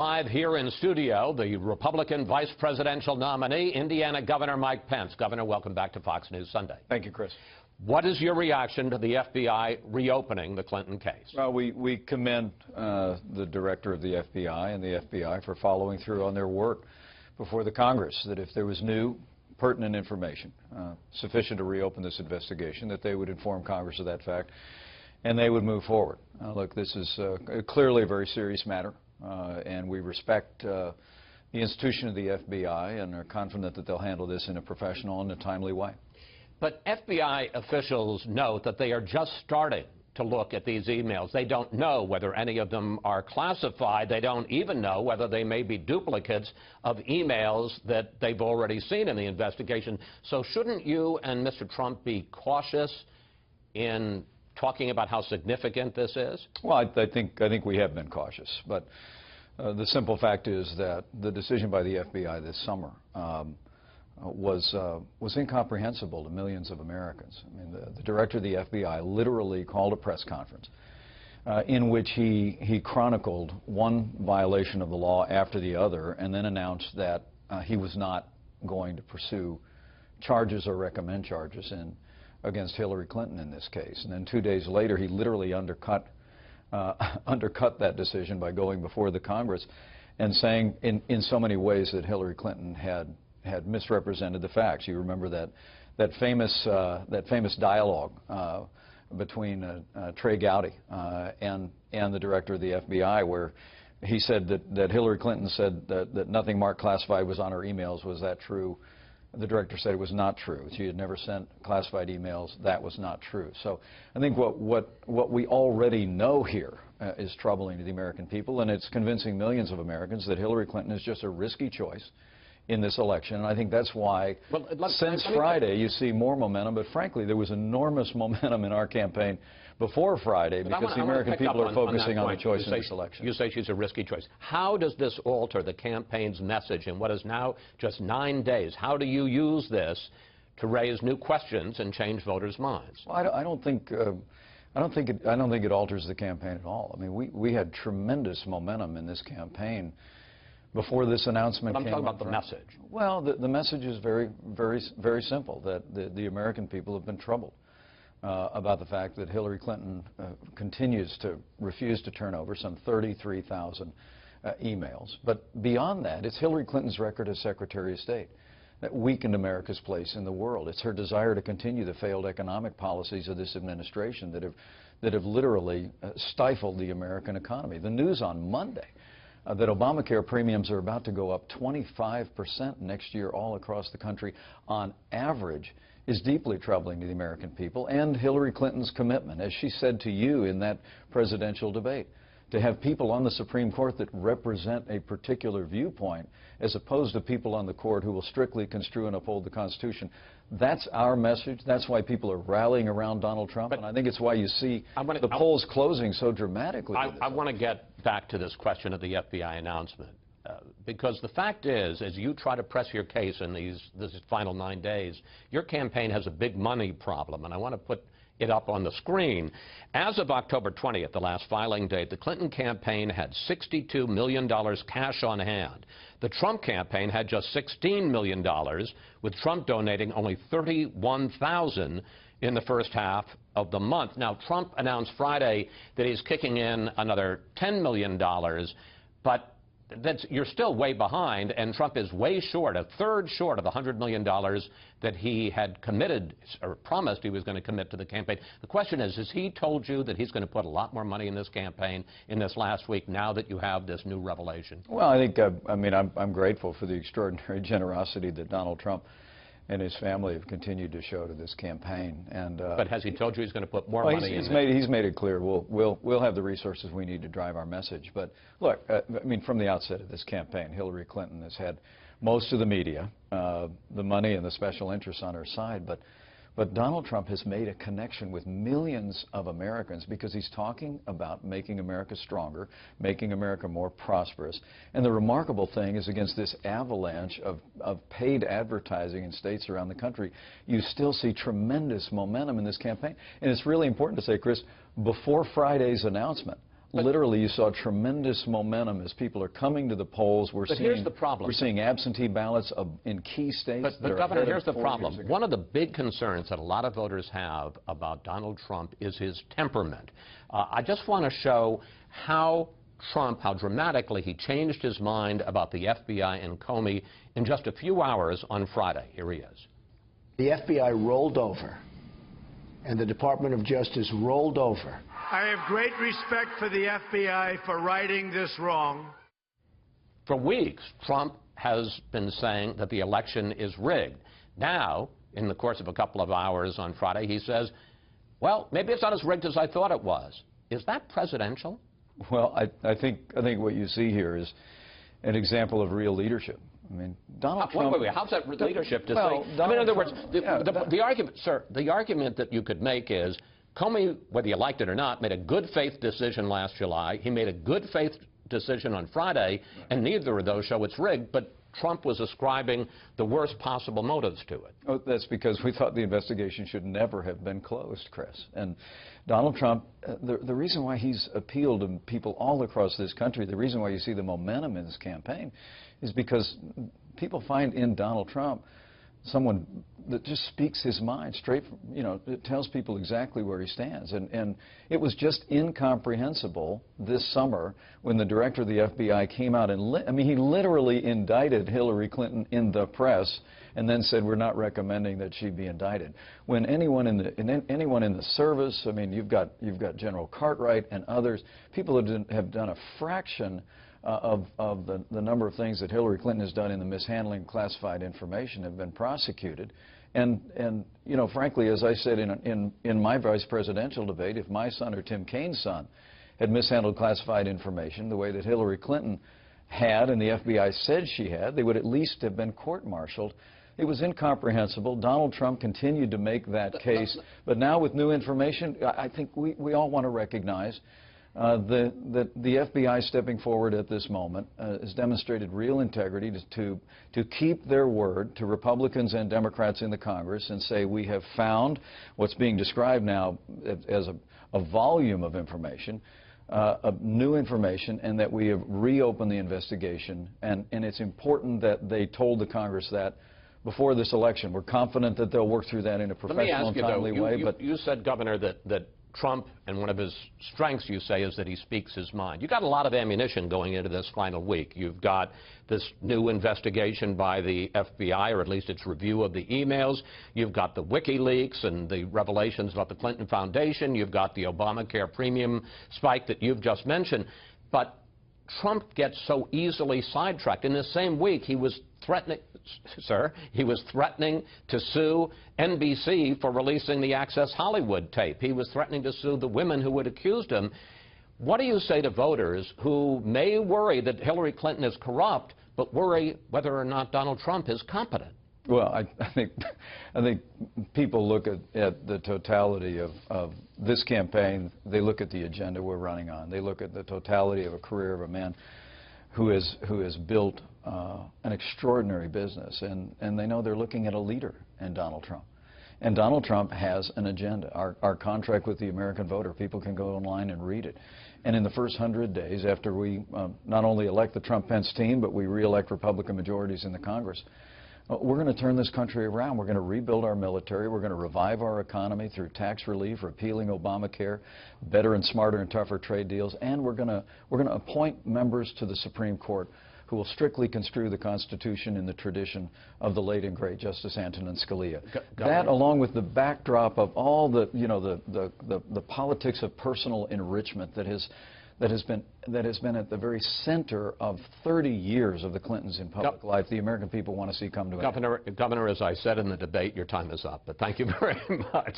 Live here in studio, the Republican vice presidential nominee, Indiana Governor Mike Pence. Governor, welcome back to Fox News Sunday. Thank you, Chris. What is your reaction to the FBI reopening the Clinton case? Well, we commend the director of the FBI and the FBI for following through on their work before the Congress, that if there was new, pertinent information sufficient to reopen this investigation, that they would inform Congress of that fact and they would move forward. Look, this is clearly a very serious matter. And we respect the institution of the FBI and are confident that they'll handle this in a professional and a timely way. But FBI officials note that they are just starting to look at these emails. They don't know whether any of them are classified. They don't even know whether they may be duplicates of emails that they've already seen in the investigation. So shouldn't you and Mr. Trump be cautious in talking about how significant this is? Well, I think we have been cautious, but the simple fact is that the decision by the FBI this summer was incomprehensible to millions of Americans. I mean, the director of the FBI literally called a press conference in which he chronicled one violation of the law after the other, and then announced that he was not going to pursue charges or recommend charges against Hillary Clinton in this case. And then 2 days later, he literally undercut that decision by going before the Congress and saying in so many ways that Hillary Clinton had misrepresented the facts. You remember that famous dialogue between Trey Gowdy and the director of the FBI, where he said that Hillary Clinton said that nothing marked classified was on her emails. Was that true? The director said it was not true. She had never sent classified emails. That was not true. So I think what we already know here is troubling to the American people, and it's convincing millions of Americans that Hillary Clinton is just a risky choice in this election. And I think that's why since Friday you see more momentum. But frankly, there was enormous momentum in our campaign before Friday because the American people are focusing on the choice in this election. You say she's a risky choice. How does this alter the campaign's message in what is now just 9 days? How do you use this to raise new questions and change voters' minds? Well, I don't think it alters the campaign at all. I mean, we had tremendous momentum in this campaign before this announcement came. But I'm talking about the message. Well, the message is very simple, that the American people have been troubled about the fact that Hillary Clinton continues to refuse to turn over some 33,000 emails. But beyond that, it's Hillary Clinton's record as Secretary of State that weakened America's place in the world. It's her desire to continue the failed economic policies of this administration that have literally stifled the American economy. The news on Monday that Obamacare premiums are about to go up 25% next year all across the country on average is deeply troubling to the American people, and Hillary Clinton's commitment, as she said to you in that presidential debate, to have people on the Supreme Court that represent a particular viewpoint as opposed to people on the court who will strictly construe and uphold the Constitution. That's our message. That's why people are rallying around Donald Trump, and I think it's why you see the polls closing so dramatically. I want to get back to this question of the FBI announcement. Because the fact is, as you try to press your case in these final 9 days, your campaign has a big money problem, and I want to put it up on the screen. As of October 20th, the last filing date, the Clinton campaign had $62 million cash on hand. The Trump campaign had just $16 million, with Trump donating only $31,000 in the first half of the month. Now, Trump announced Friday that he's kicking in another $10 million, but you're still way behind, and Trump is way short, a third short of the $100 million that he had committed or promised he was going to commit to the campaign. The question is, has he told you that he's going to put a lot more money in this campaign in this last week now that you have this new revelation? Well, I think, I'm grateful for the extraordinary generosity that Donald Trump and his family have continued to show to this campaign. But has he told you he's going to put more money in it? He's made it clear we'll have the resources we need to drive our message. But look, from the outset of this campaign, Hillary Clinton has had most of the media, the money and the special interests on her side. But Donald Trump has made a connection with millions of Americans because he's talking about making America stronger, making America more prosperous. And the remarkable thing is, against this avalanche of paid advertising in states around the country, you still see tremendous momentum in this campaign. And it's really important to say, Chris, before Friday's announcement, Literally, you saw tremendous momentum as people are coming to the polls. Here's the problem. We're seeing absentee ballots in key states. But Governor, here's the problem. One of the big concerns that a lot of voters have about Donald Trump is his temperament. I just want to show how dramatically he changed his mind about the FBI and Comey in just a few hours on Friday. Here he is. The FBI rolled over, and the Department of Justice rolled over. I have great respect for the FBI for righting this wrong. For weeks, Trump has been saying that the election is rigged. Now, in the course of a couple of hours on Friday, he says, well, maybe it's not as rigged as I thought it was. Is that presidential? Well, I think what you see here is an example of real leadership. I mean, Donald Trump... Wait. How's that leadership to well, say? I mean, in other words, the argument, sir, the argument that you could make is Comey, whether you liked it or not, made a good faith decision last July. He made a good faith decision on Friday, and neither of those show it's rigged, but Trump was ascribing the worst possible motives to it. Oh, that's because we thought the investigation should never have been closed, Chris. And Donald Trump, the reason why he's appealed to people all across this country, the reason why you see the momentum in his campaign is because people find in Donald Trump someone that just speaks his mind straight, it tells people exactly where he stands. And it was just incomprehensible this summer when the director of the FBI came out and, he literally indicted Hillary Clinton in the press and then said, we're not recommending that she be indicted. When anyone in the service, you've got General Cartwright and others, people have done a fraction of the number of things that Hillary Clinton has done in the mishandling of classified information have been prosecuted. And frankly, as I said in my vice presidential debate, if my son or Tim Kaine's son had mishandled classified information the way that Hillary Clinton had and the FBI said she had, they would at least have been court-martialed. It was incomprehensible. Donald Trump continued to make that case. But now with new information, I think we all want to recognize that the FBI stepping forward at this moment has demonstrated real integrity to keep their word to Republicans and Democrats in the Congress and say we have found what's being described now as a volume of information, of new information, and that we have reopened the investigation. And it's important that they told the Congress that before this election. We're confident that they'll work through that in a professional and timely way. But you said, Governor, that Trump, and one of his strengths, you say, is that he speaks his mind. You've got a lot of ammunition going into this final week. You've got this new investigation by the FBI, or at least its review of the emails. You've got the WikiLeaks and the revelations about the Clinton Foundation. You've got the Obamacare premium spike that you've just mentioned. But Trump gets so easily sidetracked. In the same week, he was threatening, sir, he was threatening to sue NBC for releasing the Access Hollywood tape. He was threatening to sue the women who had accused him. What do you say to voters who may worry that Hillary Clinton is corrupt, but worry whether or not Donald Trump is competent? Well, I think people look at the totality of this campaign. They look at the agenda we're running on. They look at the totality of a career of a man who has built an extraordinary business, and they know they're looking at a leader in Donald Trump. And Donald Trump has an agenda. Our contract with the American voter, people can go online and read it. And in the first 100 days, after we not only elect the Trump-Pence team, but we re-elect Republican majorities in the Congress, we're going to turn this country around. We're going to rebuild our military. We're going to revive our economy through tax relief, repealing Obamacare, better and smarter and tougher trade deals, and we're going to appoint members to the Supreme Court who will strictly construe the Constitution in the tradition of the late and great Justice Antonin Scalia. That, along with the backdrop of all the politics of personal enrichment that has been at the very center of 30 years of the Clintons in public life, the American people want to see come to an end. Governor, as I said in the debate, your time is up, but thank you very much.